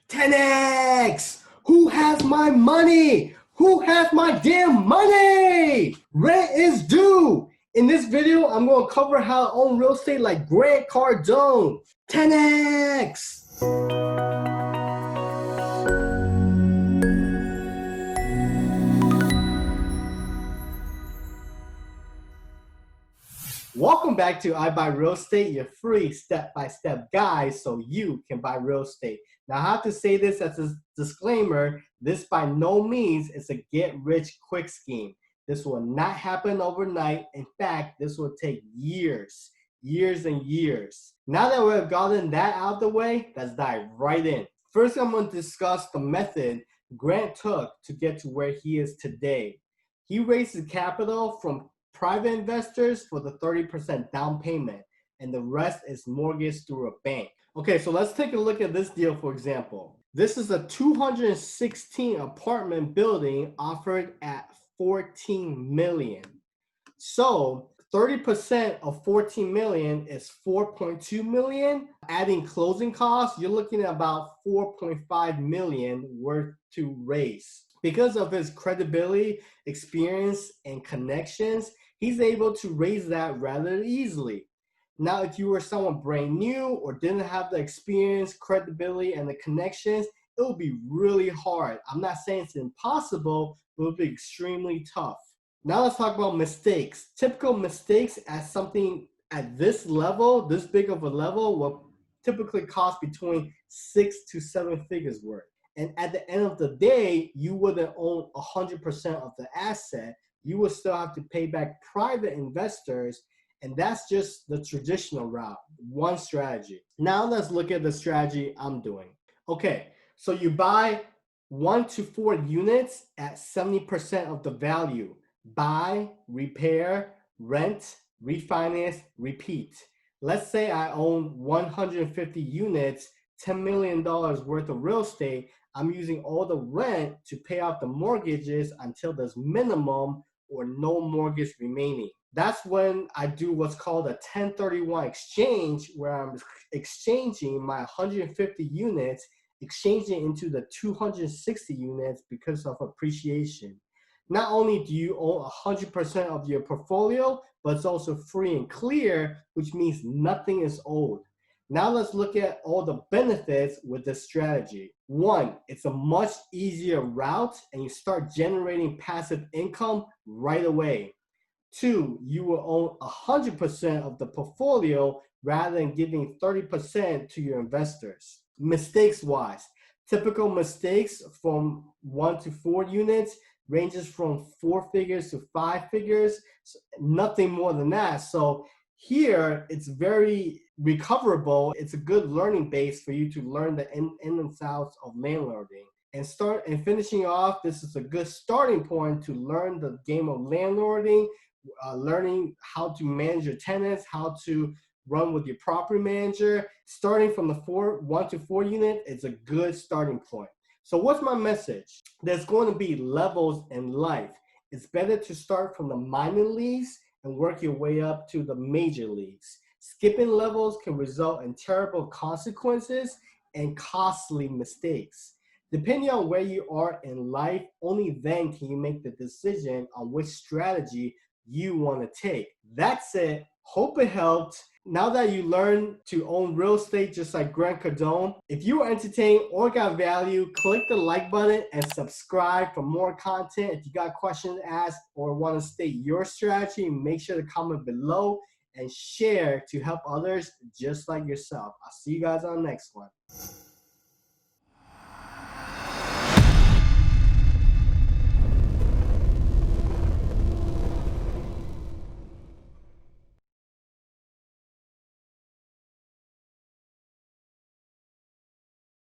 10x! Who has my money? Who has my damn money? Rent is due. In this video, I'm going to cover how to own real estate like Grant Cardone. 10x! Welcome back to I Buy Real Estate, your free step-by-step guide so you can buy real estate. Now, I have to say this as a disclaimer, this by no means is a get-rich-quick scheme. This will not happen overnight. In fact, this will take years and years. Now that we've gotten that out of the way, let's dive right in. First, I'm going to discuss the method Grant took to get to where he is today. He raised his capital from private investors for the 30% down payment, and the rest is mortgaged through a bank. Okay, so let's take a look at this deal, for example. This is a 216 apartment building offered at $14 million. So 30% of $14 million is $4.2 million. Adding closing costs, you're looking at about $4.5 million worth to raise. Because of his credibility, experience, and connections, he's able to raise that rather easily. Now, if you were someone brand new or didn't have the experience, credibility, and the connections, it will be really hard. I'm not saying it's impossible, but it will be extremely tough. Now let's talk about mistakes. Typical mistakes at something at this level, this big of a level, will typically cost between 6 to 7 figures worth. And at the end of the day, you wouldn't own 100% of the asset. You will still have to pay back private investors, and that's just the traditional route, one strategy. Now let's look at the strategy I'm doing. Okay, so you buy 1 to 4 units at 70% of the value. Buy, repair, rent, refinance, repeat. Let's say I own 150 units, $10 million worth of real estate. I'm using all the rent to pay off the mortgages until there's minimum or no mortgage remaining. That's when I do what's called a 1031 exchange, where I'm exchanging my 150 units, exchanging into the 260 units because of appreciation. Not only do you own 100% of your portfolio, but it's also free and clear, which means nothing is owed. Now let's look at all the benefits with this strategy. 1, it's a much easier route and you start generating passive income right away. 2, you will own 100% of the portfolio rather than giving 30% to your investors. Mistakes wise, typical mistakes from 1 to 4 units ranges from 4 figures to 5 figures, so nothing more than that. So here, it's very recoverable. It's a good learning base for you to learn the in and outs of landlording. And finishing off, this is a good starting point to learn the game of landlording, learning how to manage your tenants, how to run with your property manager. Starting from the 1 to 4 unit is a good starting point. So what's my message? There's going to be levels in life. It's better to start from the minor leagues and work your way up to the major leagues. Skipping levels can result in terrible consequences and costly mistakes. Depending on where you are in life, only then can you make the decision on which strategy you want to take. That's it. Hope it helped. Now that you learn to own real estate just like Grant Cardone, if you were entertained or got value, click the like button and subscribe for more content. If you got questions to ask or want to state your strategy, make sure to comment below and share to help others just like yourself. I'll see you guys on the next one.